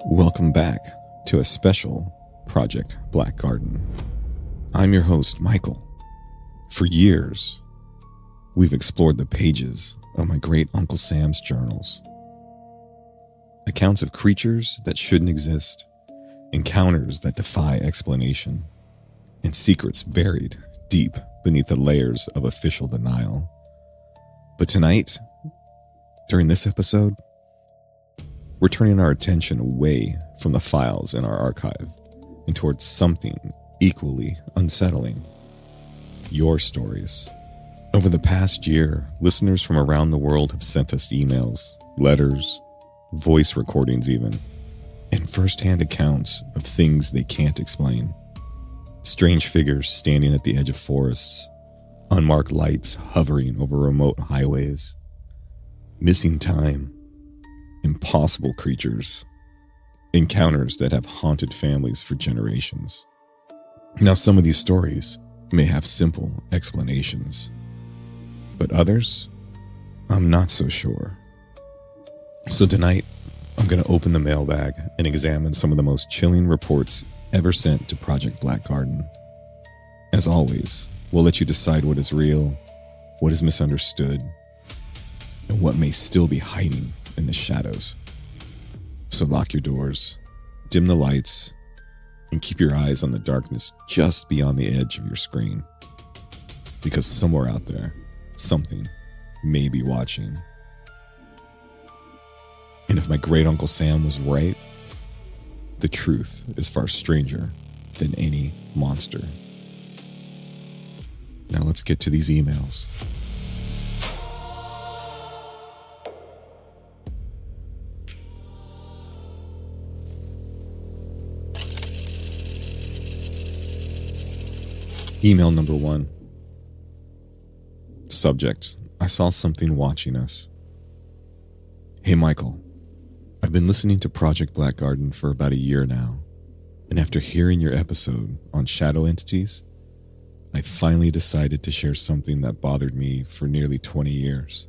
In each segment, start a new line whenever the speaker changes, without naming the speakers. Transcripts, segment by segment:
Welcome back to a special Project Black Garden. I'm your host, Michael. For years, we've explored the pages of my great Uncle Sam's journals. Accounts of creatures that shouldn't exist, encounters that defy explanation, and secrets buried deep beneath the layers of official denial. But tonight, during this episode, we're turning our attention away from the files in our archive and towards something equally unsettling. Your stories. Over the past year, listeners from around the world have sent us emails, letters, voice recordings even, and first-hand accounts of things they can't explain. Strange figures standing at the edge of forests, unmarked lights hovering over remote highways, missing time, impossible creatures, encounters that have haunted families for generations. Now, some of these stories may have simple explanations, but others, I'm not so sure. So tonight, I'm going to open the mailbag and examine some of the most chilling reports ever sent to Project Black Garden. As always, we'll let you decide what is real, what is misunderstood, and what may still be hiding in the shadows. So lock your doors, dim the lights, and keep your eyes on the darkness just beyond the edge of your screen. Because somewhere out there, something may be watching. And if my great Uncle Sam was right, the truth is far stranger than any monster. Now let's get to these emails. Email number 1. Subject: I saw something watching us. Hey Michael, I've been listening to Project Black Garden for about a year now, and after hearing your episode on shadow entities, I finally decided to share something that bothered me for nearly 20 years.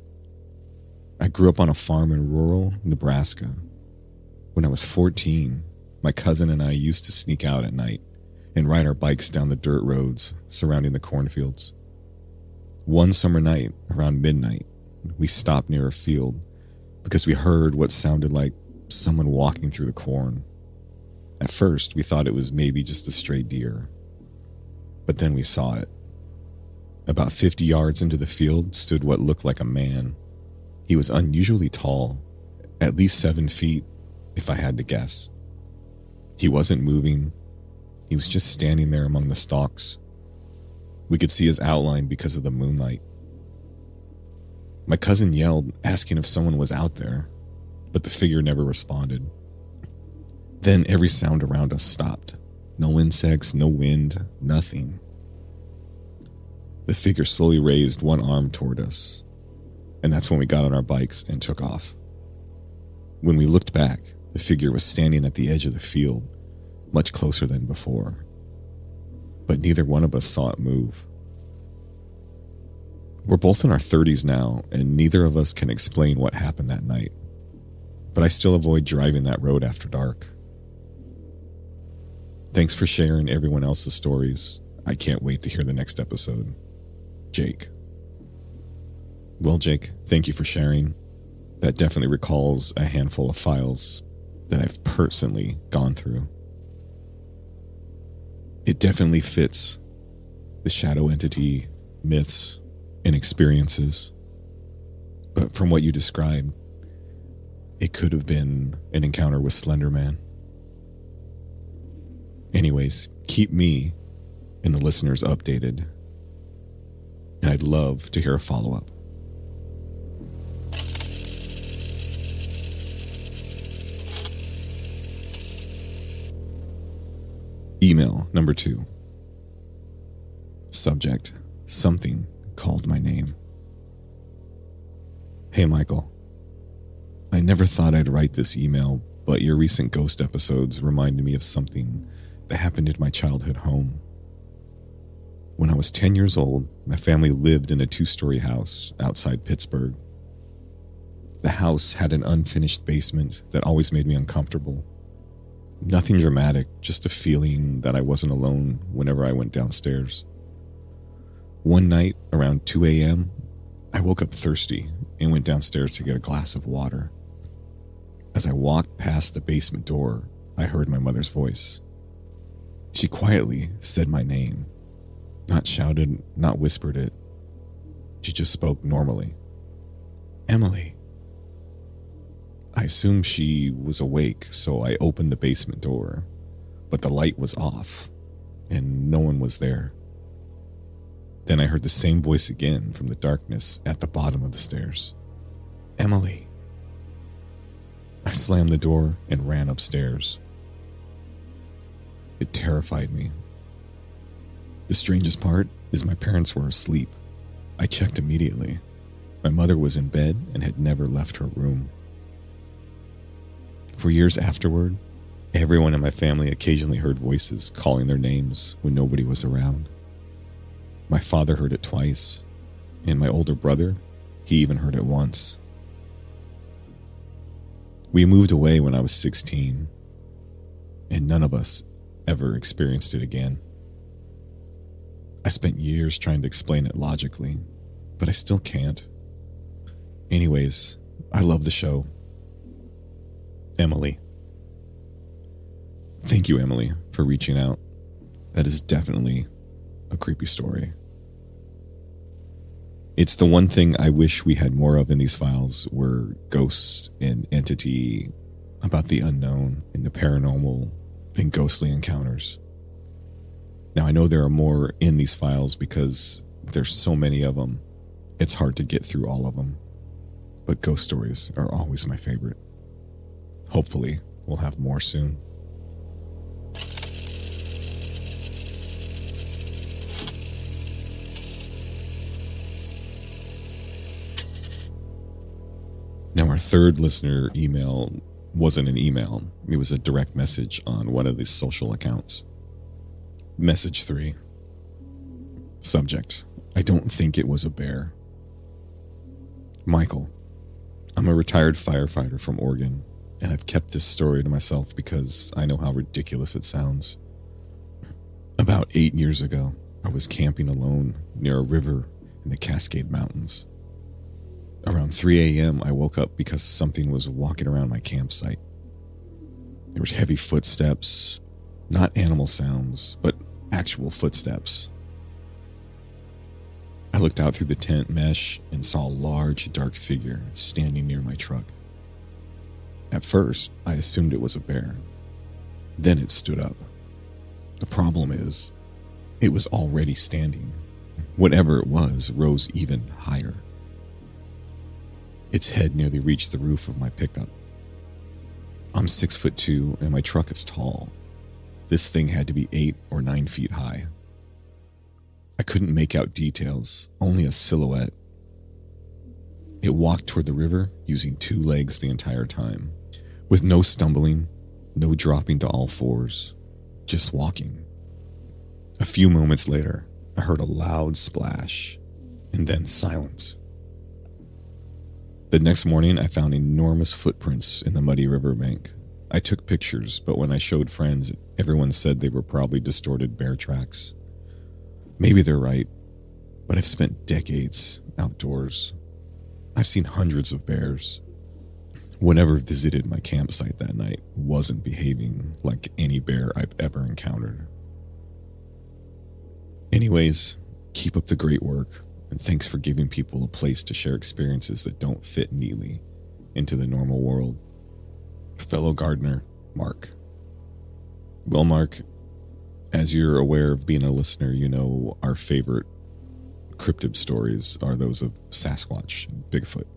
I grew up on a farm in rural Nebraska. When I was 14, my cousin and I used to sneak out at night and ride our bikes down the dirt roads surrounding the cornfields. One summer night, around midnight, we stopped near a field because we heard what sounded like someone walking through the corn. At first, we thought it was maybe just a stray deer, but then we saw it. About 50 yards into the field stood what looked like a man. He was unusually tall, at least 7 feet, if I had to guess. He wasn't moving. He was just standing there among the stalks. We could see his outline because of the moonlight. My cousin yelled, asking if someone was out there, but the figure never responded. Then every sound around us stopped. No insects, no wind, nothing. The figure slowly raised one arm toward us, and that's when we got on our bikes and took off. When we looked back, the figure was standing at the edge of the field, much closer than before, but neither one of us saw it move. We're both in our 30s now, and neither of us can explain what happened that night, but I still avoid driving that road after dark. Thanks for sharing everyone else's stories. I can't wait to hear the next episode. Jake. Well, Jake, thank you for sharing. That definitely recalls a handful of files that I've personally gone through. It definitely fits the shadow entity myths and experiences. But from what you described, it could have been an encounter with Slender Man. Anyways, keep me and the listeners updated, and I'd love to hear a follow-up. Email number 2. Subject: something called my name. Hey Michael, I never thought I'd write this email, but your recent ghost episodes reminded me of something that happened in my childhood home. When I was 10 years old, my family lived in a 2-story house outside Pittsburgh. The house had an unfinished basement that always made me uncomfortable, Nothing dramatic, just a feeling that I wasn't alone whenever I went downstairs. One night, around 2 a.m., I woke up thirsty and went downstairs to get a glass of water. As I walked past the basement door, I heard my mother's voice. She quietly said my name. Not shouted, not whispered it. She just spoke normally. Emily. I assumed she was awake, so I opened the basement door, but the light was off, and no one was there. Then I heard the same voice again from the darkness at the bottom of the stairs. Emily. I slammed the door and ran upstairs. It terrified me. The strangest part is my parents were asleep. I checked immediately. My mother was in bed and had never left her room. For years afterward, everyone in my family occasionally heard voices calling their names when nobody was around. My father heard it twice, and my older brother, he even heard it once. We moved away when I was 16, and none of us ever experienced it again. I spent years trying to explain it logically, but I still can't. Anyways, I love the show. Emily. Thank you, Emily, for reaching out. That is definitely a creepy story. It's the one thing I wish we had more of in these files were ghosts and entity about the unknown and the paranormal and ghostly encounters. Now, I know there are more in these files because there's so many of them. It's hard to get through all of them. But ghost stories are always my favorite. Hopefully, we'll have more soon. Now, our third listener email wasn't an email. It was a direct message on one of the social accounts. Message 3. Subject: I don't think it was a bear. Michael, I'm a retired firefighter from Oregon, and I've kept this story to myself because I know how ridiculous it sounds. About 8 years ago, I was camping alone near a river in the Cascade Mountains. Around 3 a.m., I woke up because something was walking around my campsite. There was heavy footsteps, not animal sounds, but actual footsteps. I looked out through the tent mesh and saw a large, dark figure standing near my truck. At first, I assumed it was a bear. Then it stood up. The problem is, it was already standing. Whatever it was rose even higher. Its head nearly reached the roof of my pickup. I'm 6'2" and my truck is tall. This thing had to be 8 or 9 feet high. I couldn't make out details, only a silhouette. It walked toward the river using 2 legs the entire time, with no stumbling, no dropping to all fours, just walking. A few moments later, I heard a loud splash, and then silence. The next morning, I found enormous footprints in the muddy riverbank. I took pictures, but when I showed friends, everyone said they were probably distorted bear tracks. Maybe they're right, but I've spent decades outdoors. I've seen hundreds of bears. Whatever visited my campsite that night wasn't behaving like any bear I've ever encountered. Anyways, keep up the great work, and thanks for giving people a place to share experiences that don't fit neatly into the normal world. Fellow gardener, Mark. Well, Mark, as you're aware of being a listener, you know our favorite cryptid stories are those of Sasquatch, Bigfoot,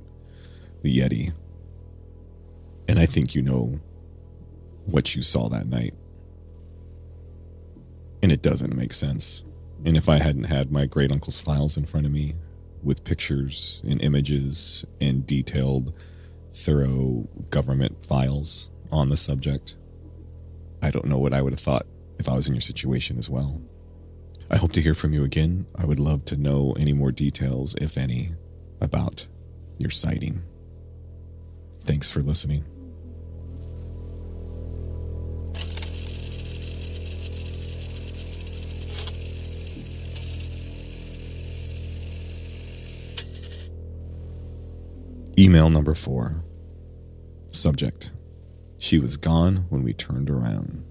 the Yeti. And I think you know what you saw that night. And it doesn't make sense. And if I hadn't had my great uncle's files in front of me with pictures and images and detailed, thorough government files on the subject, I don't know what I would have thought if I was in your situation as well. I hope to hear from you again. I would love to know any more details, if any, about your sighting. Thanks for listening. Email number 4. Subject: she was gone when we turned around.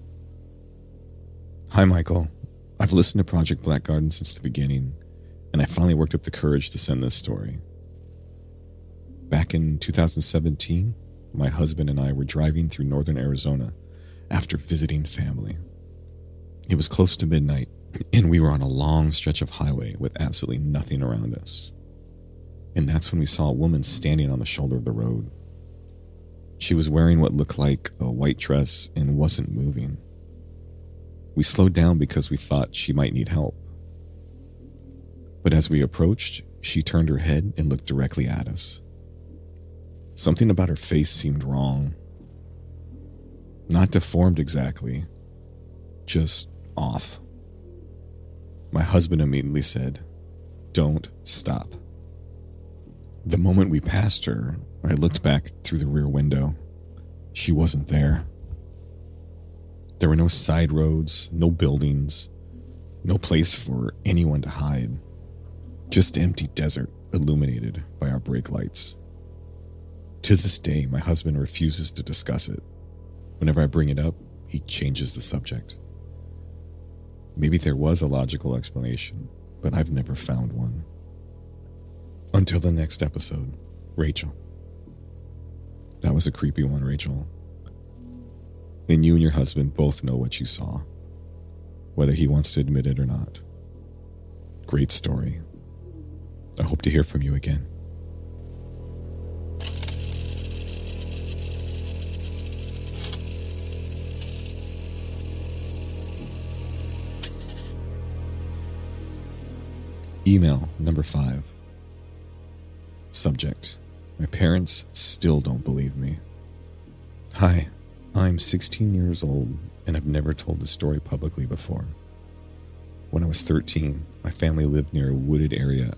Hi, Michael. I've listened to Project Black Garden since the beginning, and I finally worked up the courage to send this story. Back in 2017, my husband and I were driving through northern Arizona after visiting family. It was close to midnight, and we were on a long stretch of highway with absolutely nothing around us. And that's when we saw a woman standing on the shoulder of the road. She was wearing what looked like a white dress and wasn't moving. We slowed down because we thought she might need help. But as we approached, she turned her head and looked directly at us. Something about her face seemed wrong. Not deformed exactly, just off. My husband immediately said, "Don't stop." The moment we passed her, I looked back through the rear window. She wasn't there. There were no side roads, no buildings, no place for anyone to hide. Just empty desert illuminated by our brake lights. To this day, my husband refuses to discuss it. Whenever I bring it up, he changes the subject. Maybe there was a logical explanation, but I've never found one. Until the next episode, Rachel. That was a creepy one, Rachel. And you and your husband both know what you saw, whether he wants to admit it or not. Great story. I hope to hear from you again. Email number 5. Subject: my parents still don't believe me. Hi, I'm 16 years old and I've never told this story publicly before. When I was 13, my family lived near a wooded area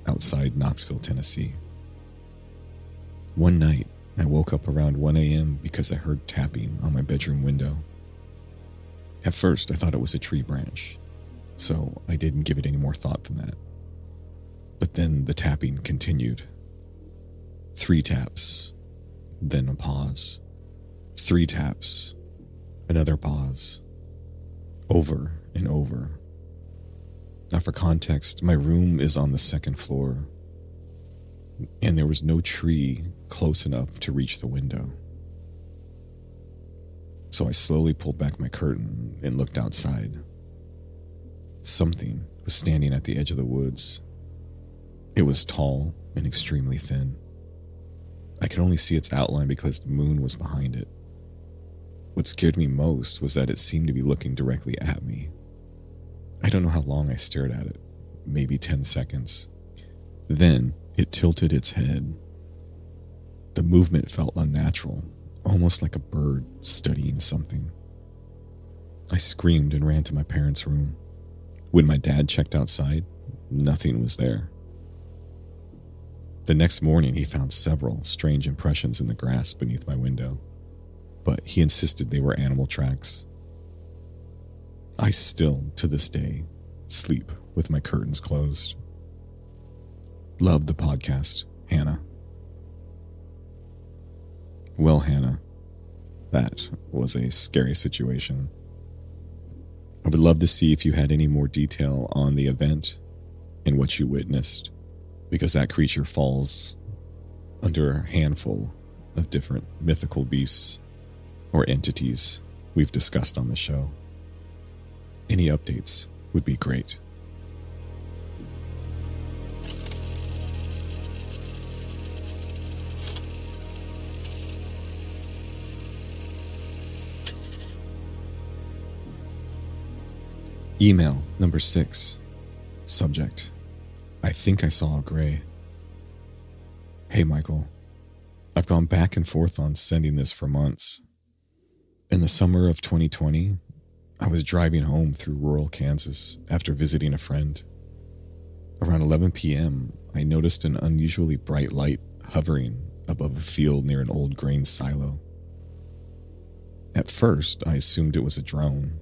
outside Knoxville, Tennessee. One night, I woke up around 1 a.m. because I heard tapping on my bedroom window. At first, I thought it was a tree branch, so I didn't give it any more thought than that. But then the tapping continued. 3 taps, then a pause. 3 taps, another pause. Over and over. Now for context, my room is on the 2nd floor, and there was no tree close enough to reach the window. So I slowly pulled back my curtain and looked outside. Something was standing at the edge of the woods. It was tall and extremely thin. I could only see its outline because the moon was behind it. What scared me most was that it seemed to be looking directly at me. I don't know how long I stared at it, maybe 10 seconds. Then it tilted its head. The movement felt unnatural, almost like a bird studying something. I screamed and ran to my parents' room. When my dad checked outside, nothing was there. The next morning, he found several strange impressions in the grass beneath my window, but he insisted they were animal tracks. I still, to this day, sleep with my curtains closed. Love the podcast, Hannah. Well, Hannah, that was a scary situation. I would love to see if you had any more detail on the event and what you witnessed, because that creature falls under a handful of different mythical beasts or entities we've discussed on the show. Any updates would be great. Email number 6. Subject: I think I saw a gray. Hey, Michael. I've gone back and forth on sending this for months. In the summer of 2020, I was driving home through rural Kansas after visiting a friend. Around 11 p.m., I noticed an unusually bright light hovering above a field near an old grain silo. At first, I assumed it was a drone.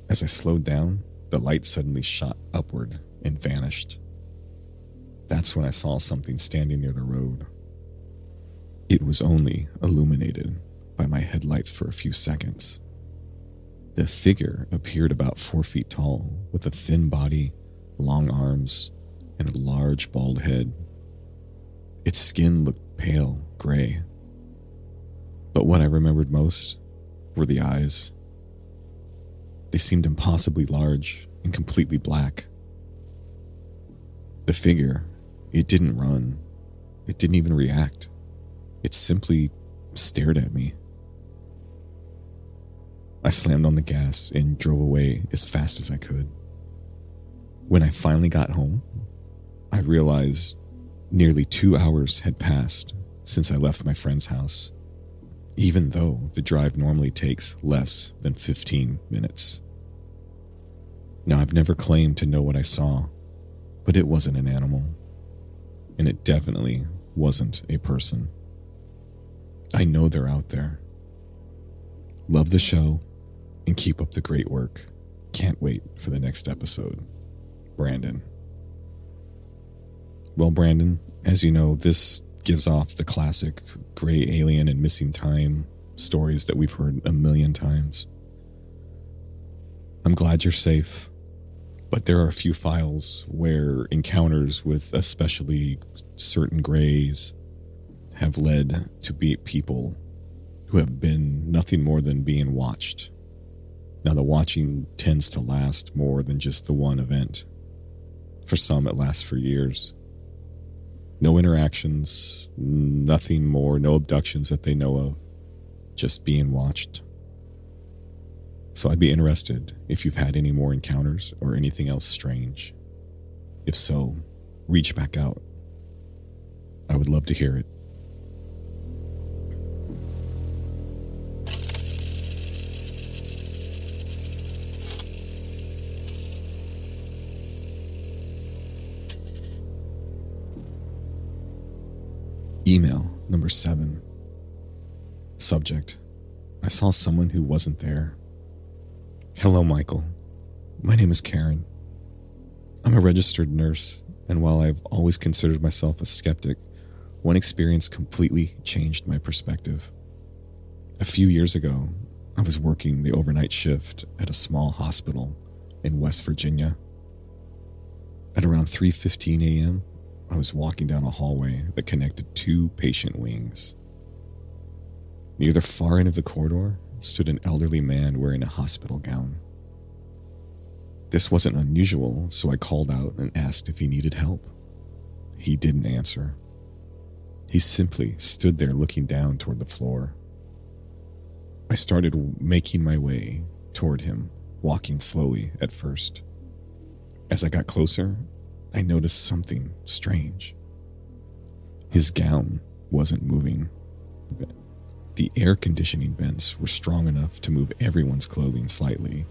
As I slowed down, the light suddenly shot upward and vanished. That's when I saw something standing near the road. It was only illuminated by my headlights for a few seconds. The figure appeared about 4 feet tall, with a thin body, long arms, and a large bald head. Its skin looked pale gray. But what I remembered most were the eyes. They seemed impossibly large and completely black. The figure, it didn't run. It didn't even react. It simply stared at me. I slammed on the gas and drove away as fast as I could. When I finally got home, I realized nearly 2 hours had passed since I left my friend's house, even though the drive normally takes less than 15 minutes. Now, I've never claimed to know what I saw, but it wasn't an animal, and it definitely wasn't a person. I know they're out there. Love the show and keep up the great work. Can't wait for the next episode. Brandon. Well, Brandon, as you know, this gives off the classic gray alien and missing time stories that we've heard a million times. I'm glad you're safe, but there are a few files where encounters with especially certain grays have led to people who have been nothing more than being watched. Now, the watching tends to last more than just the one event. For some, it lasts for years. No interactions, nothing more, no abductions that they know of, just being watched. So I'd be interested if you've had any more encounters or anything else strange. If so, reach back out. I would love to hear it. Email number 7. Subject: I saw someone who wasn't there. Hello, Michael. My name is Karen. I'm a registered nurse, and while I've always considered myself a skeptic, one experience completely changed my perspective. A few years ago, I was working the overnight shift at a small hospital in West Virginia. At around 3:15 a.m., I was walking down a hallway that connected 2 patient wings. Near the far end of the corridor stood an elderly man wearing a hospital gown. This wasn't unusual, so I called out and asked if he needed help. He didn't answer. He simply stood there looking down toward the floor. I started making my way toward him, walking slowly at first. As I got closer, I noticed something strange. His gown wasn't moving. The air conditioning vents were strong enough to move everyone's clothing slightly,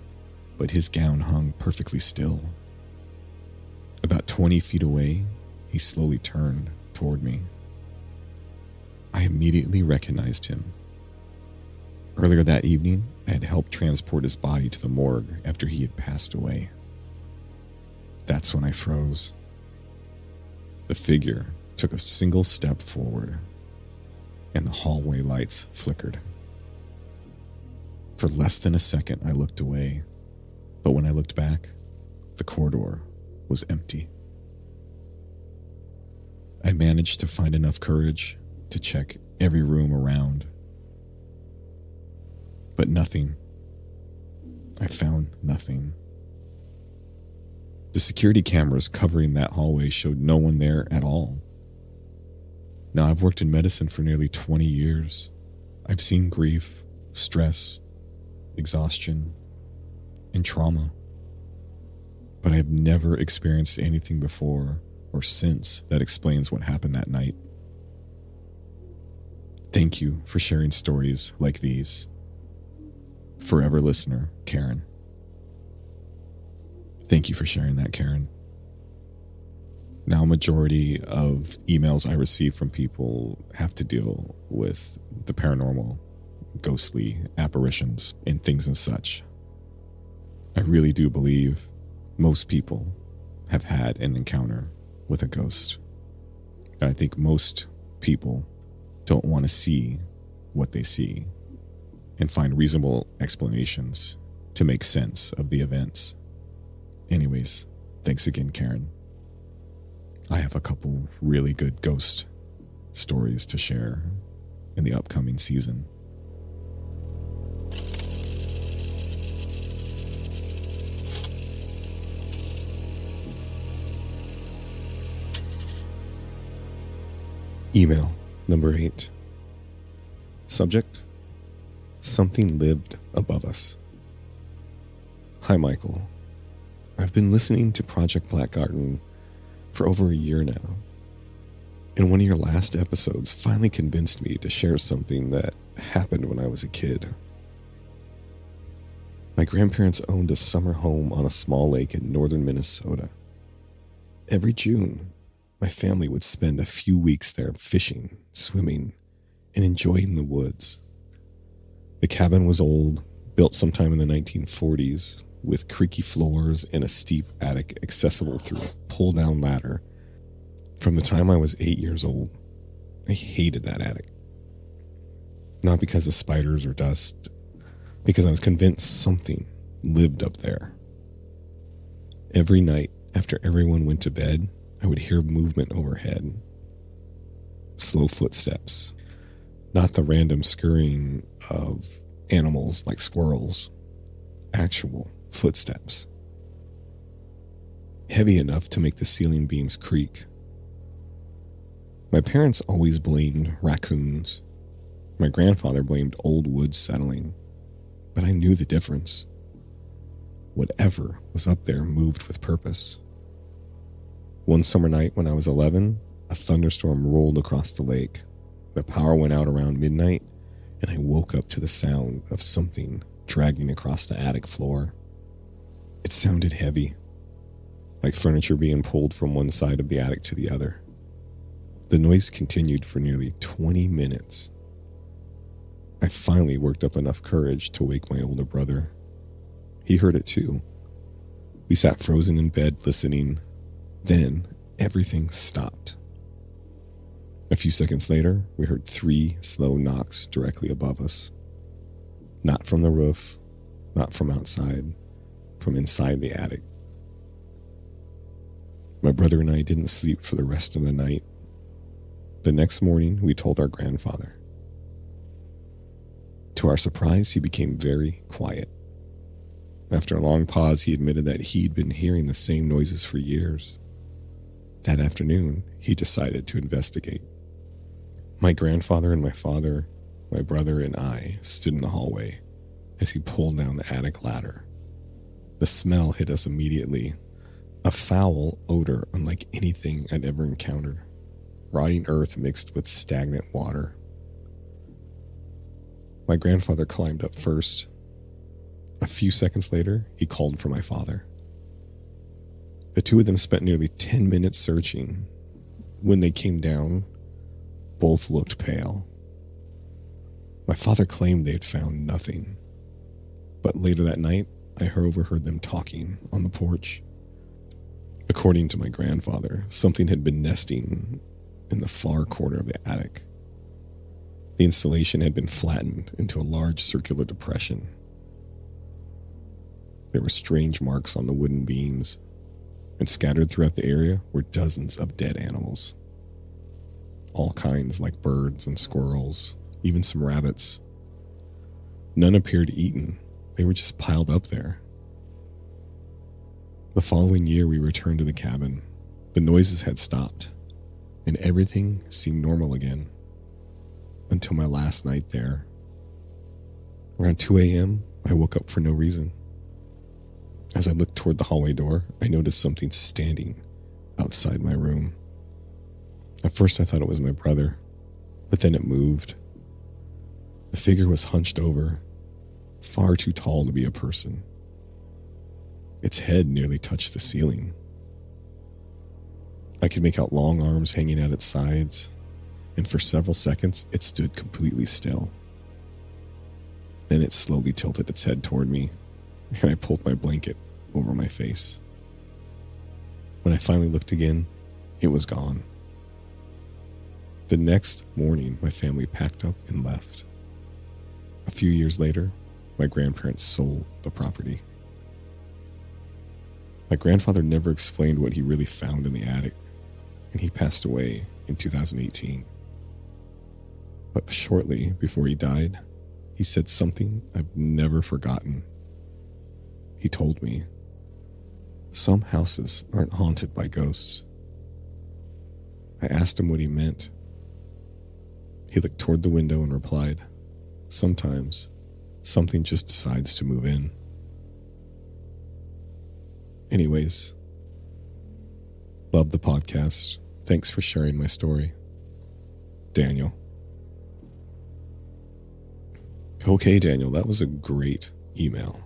but his gown hung perfectly still. About 20 feet away, he slowly turned toward me. I immediately recognized him. Earlier that evening, I had helped transport his body to the morgue after he had passed away. That's when I froze. The figure took a single step forward, and the hallway lights flickered. For less than a second, I looked away, but when I looked back, the corridor was empty. I managed to find enough courage to check every room around, but nothing. I found nothing. The security cameras covering that hallway showed no one there at all. Now, I've worked in medicine for nearly 20 years. I've seen grief, stress, exhaustion, and trauma. But I've never experienced anything before or since that explains what happened that night. Thank you for sharing stories like these. Forever listener, Karen. Thank you for sharing that, Karen. Now, a majority of emails I receive from people have to deal with the paranormal, ghostly apparitions, and things and such. I really do believe most people have had an encounter with a ghost. And I think most people don't want to see what they see and find reasonable explanations to make sense of the events. Anyways, thanks again, Karen. I have a couple really good ghost stories to share in the upcoming season. Email number 8. Subject: something lived above us. Hi, Michael. I've been listening to Project Black Garden for over a year now, and one of your last episodes finally convinced me to share something that happened when I was a kid. My grandparents owned a summer home on a small lake in northern Minnesota. Every June, my family would spend a few weeks there fishing, swimming, and enjoying the woods. The cabin was old, built sometime in the 1940s, with creaky floors and a steep attic accessible through a pull-down ladder. From the time I was 8 years old, I hated that attic. Not because of spiders or dust, because I was convinced something lived up there. Every night, after everyone went to bed, I would hear movement overhead. Slow footsteps. Not the random scurrying of animals like squirrels. Actual footsteps. Heavy enough to make the ceiling beams creak. My parents always blamed raccoons. My grandfather blamed old wood settling. But I knew the difference. Whatever was up there moved with purpose. One summer night when I was 11, a thunderstorm rolled across the lake. The power went out around midnight, and I woke up to the sound of something dragging across the attic floor. It sounded heavy, like furniture being pulled from one side of the attic to the other. The noise continued for nearly 20 minutes. I finally worked up enough courage to wake my older brother. He heard it too. We sat frozen in bed listening. Then everything stopped. A few seconds later, we heard 3 slow knocks directly above us. Not from the roof, not from outside, from inside the attic. My brother and I didn't sleep for the rest of the night. The next morning, we told our grandfather. To our surprise, he became very quiet. After a long pause, he admitted that he'd been hearing the same noises for years. That afternoon, he decided to investigate. My grandfather and my father, my brother and I stood in the hallway as he pulled down the attic ladder. The smell hit us immediately, a foul odor unlike anything I'd ever encountered, rotting earth mixed with stagnant water. My grandfather climbed up first. A few seconds later, he called for my father. The two of them spent nearly 10 minutes searching. When they came down, both looked pale. My father claimed they had found nothing. But later that night, I overheard them talking on the porch. According to my grandfather, something had been nesting in the far corner of the attic. The installation had been flattened into a large circular depression. There were strange marks on the wooden beams, and scattered throughout the area were dozens of dead animals. All kinds like birds and squirrels, even some rabbits. None appeared eaten, they were just piled up there. The following year we returned to the cabin. The noises had stopped, and everything seemed normal again. Until my last night there. Around 2 a.m., I woke up for no reason. As I looked toward the hallway door, I noticed something standing outside my room. At first I thought it was my brother, but then it moved. The figure was hunched over, far too tall to be a person. Its head nearly touched the ceiling. I could make out long arms hanging out its sides, and for several seconds it stood completely still. Then it slowly tilted its head toward me, and I pulled my blanket over my face. When I finally looked again, it was gone. The next morning, my family packed up and left. A few years later, my grandparents sold the property. My grandfather never explained what he really found in the attic, and he passed away in 2018. But shortly before he died, he said something I've never forgotten. He told me, "Some houses aren't haunted by ghosts." I asked him what he meant. He looked toward the window and replied, "Sometimes something just decides to move in." Anyways, love the podcast. Thanks for sharing my story. Daniel. Okay, Daniel, that was a great email.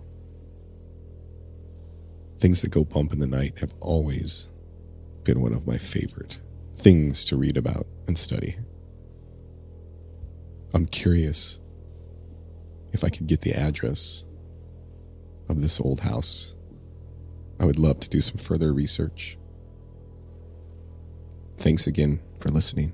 Things that go bump in the night have always been one of my favorite things to read about and study. I'm curious if I could get the address of this old house. I would love to do some further research. Thanks again for listening.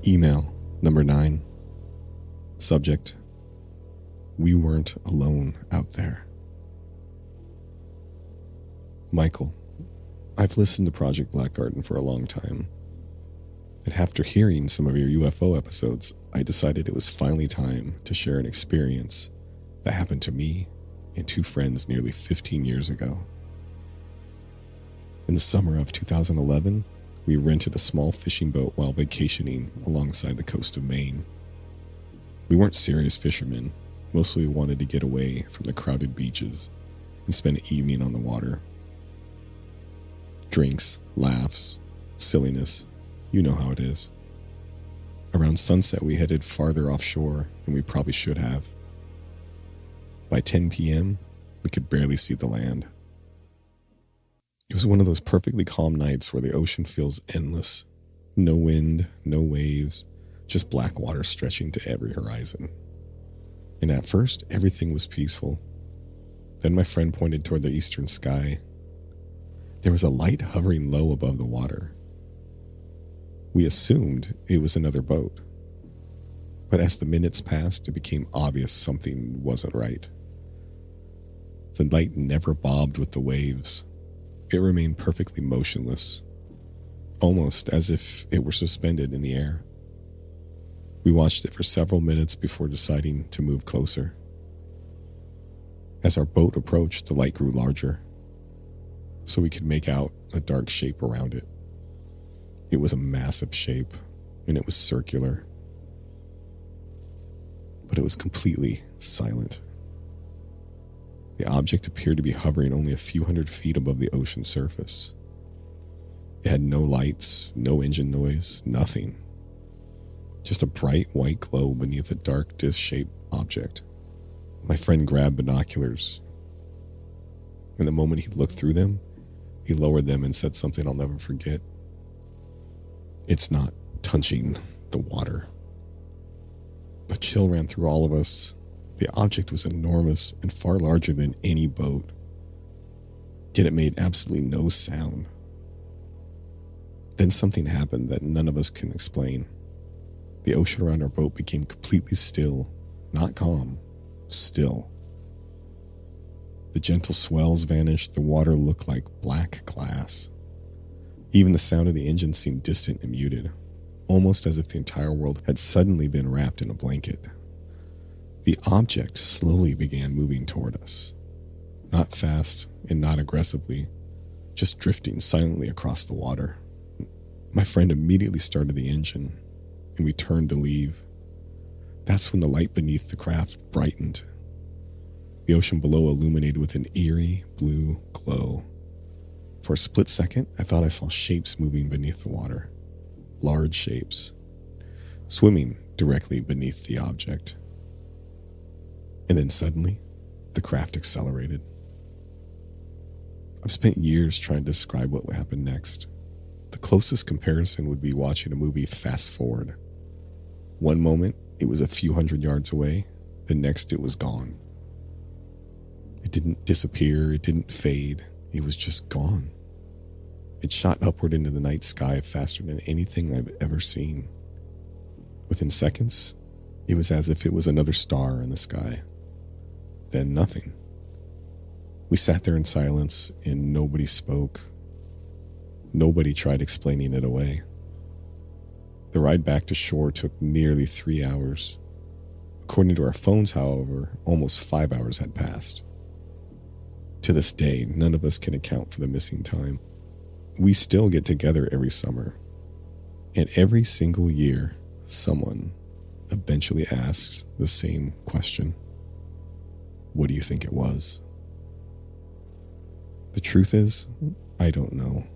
Email number 9. Subject: We weren't alone out there. Michael, I've listened to Project Black Garden for a long time, and after hearing some of your UFO episodes, I decided it was finally time to share an experience that happened to me and 2 friends nearly 15 years ago. In the summer of 2011, we rented a small fishing boat while vacationing alongside the coast of Maine. We weren't serious fishermen, mostly wanted to get away from the crowded beaches and spend an evening on the water. Drinks, laughs, silliness, you know how it is. Around sunset, we headed farther offshore than we probably should have. By 10 p.m., we could barely see the land. It was one of those perfectly calm nights where the ocean feels endless. No wind, no waves, just black water stretching to every horizon. And at first, everything was peaceful. Then my friend pointed toward the eastern sky. There was a light hovering low above the water. We assumed it was another boat. But as the minutes passed, it became obvious something wasn't right. The light never bobbed with the waves. It remained perfectly motionless, almost as if it were suspended in the air. We watched it for several minutes before deciding to move closer. As our boat approached, the light grew larger, so we could make out a dark shape around it. It was a massive shape, and it was circular, but it was completely silent. The object appeared to be hovering only a few hundred feet above the ocean surface. It had no lights, no engine noise, nothing. Just a bright white glow beneath a dark disc-shaped object. My friend grabbed binoculars, and the moment he looked through them, he lowered them and said something I'll never forget. "It's not touching the water." A chill ran through all of us. The object was enormous and far larger than any boat, yet it made absolutely no sound. Then something happened that none of us can explain. The ocean around our boat became completely still, not calm, still. The gentle swells vanished, the water looked like black glass. Even the sound of the engine seemed distant and muted, almost as if the entire world had suddenly been wrapped in a blanket. The object slowly began moving toward us, not fast and not aggressively, just drifting silently across the water. My friend immediately started the engine, and we turned to leave. That's when the light beneath the craft brightened. The ocean below illuminated with an eerie blue glow. For a split second, I thought I saw shapes moving beneath the water. Large shapes, swimming directly beneath the object. And then suddenly, the craft accelerated. I've spent years trying to describe what would happen next. The closest comparison would be watching a movie fast forward. One moment, it was a few hundred yards away. The next, it was gone. It didn't disappear. It didn't fade. It was just gone. It shot upward into the night sky faster than anything I've ever seen. Within seconds, it was as if it was another star in the sky. Then nothing. We sat there in silence and nobody spoke. Nobody tried explaining it away. The ride back to shore took nearly 3 hours. According to our phones, however, almost 5 hours had passed. To this day, none of us can account for the missing time. We still get together every summer, and every single year, someone eventually asks the same question. What do you think it was? The truth is, I don't know.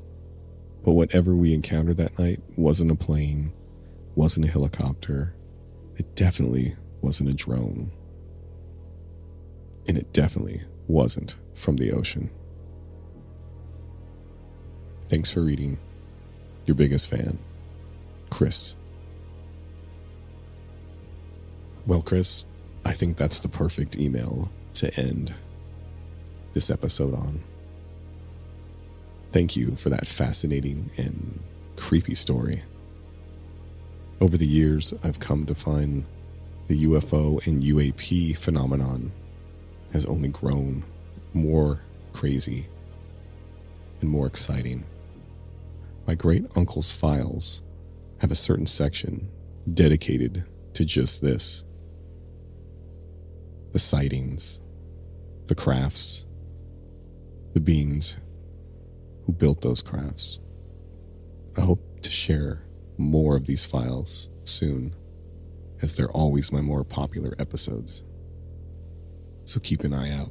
But whatever we encountered that night wasn't a plane, wasn't a helicopter. It definitely wasn't a drone. And it definitely wasn't from the ocean. Thanks for reading. Your biggest fan, Chris. Well, Chris, I think that's the perfect email to end this episode on. Thank you for that fascinating and creepy story. Over the years, I've come to find the UFO and UAP phenomenon has only grown more crazy and more exciting. My great uncle's files have a certain section dedicated to just this. The sightings, the crafts, the beings who built those crafts. I hope to share more of these files soon, as they're always my more popular episodes. So keep an eye out.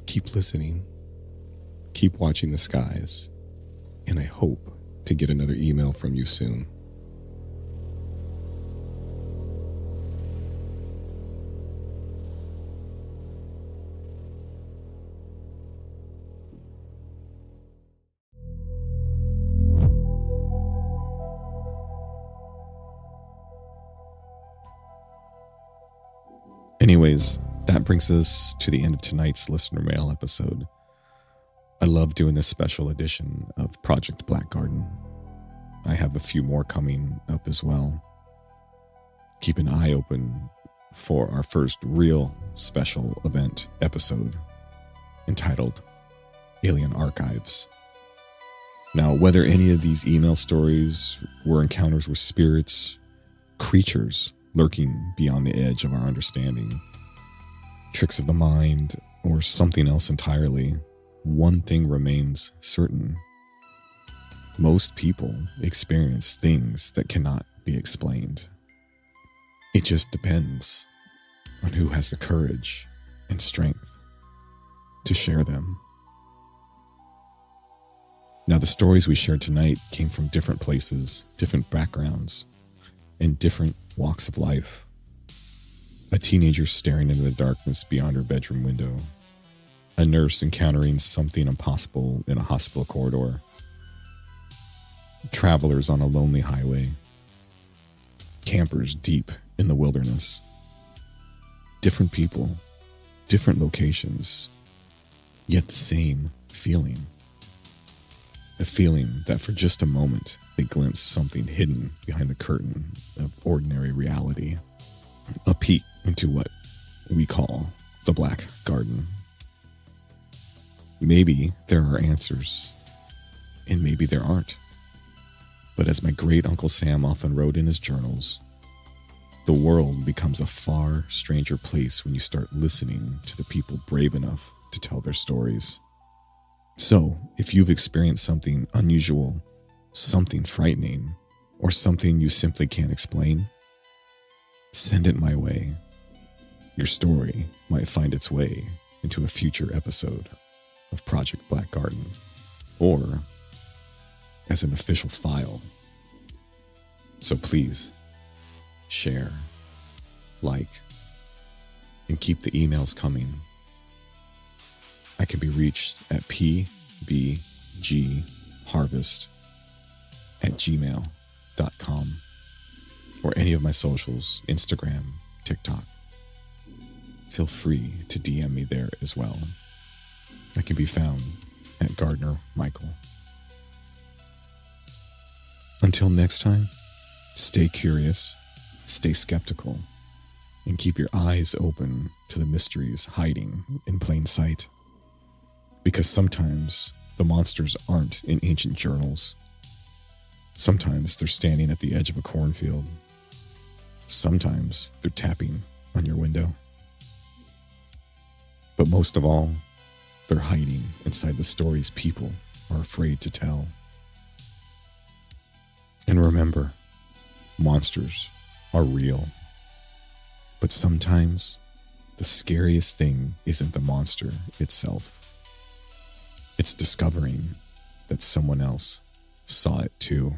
Keep listening. Keep watching the skies. And I hope to get another email from you soon. Anyways, that brings us to the end of tonight's listener mail episode. I love doing this special edition of Project Black Garden. I have a few more coming up as well. Keep an eye open for our first real special event episode entitled Alien Archives. Now, whether any of these email stories were encounters with spirits, creatures lurking beyond the edge of our understanding, tricks of the mind, or something else entirely, one thing remains certain. Most people experience things that cannot be explained. It just depends on who has the courage and strength to share them. Now, the stories we shared tonight came from different places, different backgrounds, and different walks of life. A teenager staring into the darkness beyond her bedroom window. A nurse encountering something impossible in a hospital corridor. Travelers on a lonely highway. Campers deep in the wilderness. Different people, different locations, yet the same feeling. The feeling that for just a moment they glimpse something hidden behind the curtain of ordinary reality. A peek into what we call the Black Garden. Maybe there are answers, and maybe there aren't. But as my great Uncle Sam often wrote in his journals, the world becomes a far stranger place when you start listening to the people brave enough to tell their stories. So, if you've experienced something unusual, something frightening, or something you simply can't explain, send it my way. Your story might find its way into a future episode of Project Black Garden, or as an official file. So please, share, like, and keep the emails coming. I can be reached at pbgharvest@gmail.com. or any of my socials, Instagram, TikTok. Feel free to DM me there as well. I can be found at Gardner Michael. Until next time, stay curious, stay skeptical, and keep your eyes open to the mysteries hiding in plain sight. Because sometimes the monsters aren't in ancient journals. Sometimes they're standing at the edge of a cornfield. Sometimes they're tapping on your window. But most of all, they're hiding inside the stories people are afraid to tell. And remember, monsters are real. But sometimes the scariest thing isn't the monster itself. It's discovering that someone else saw it too.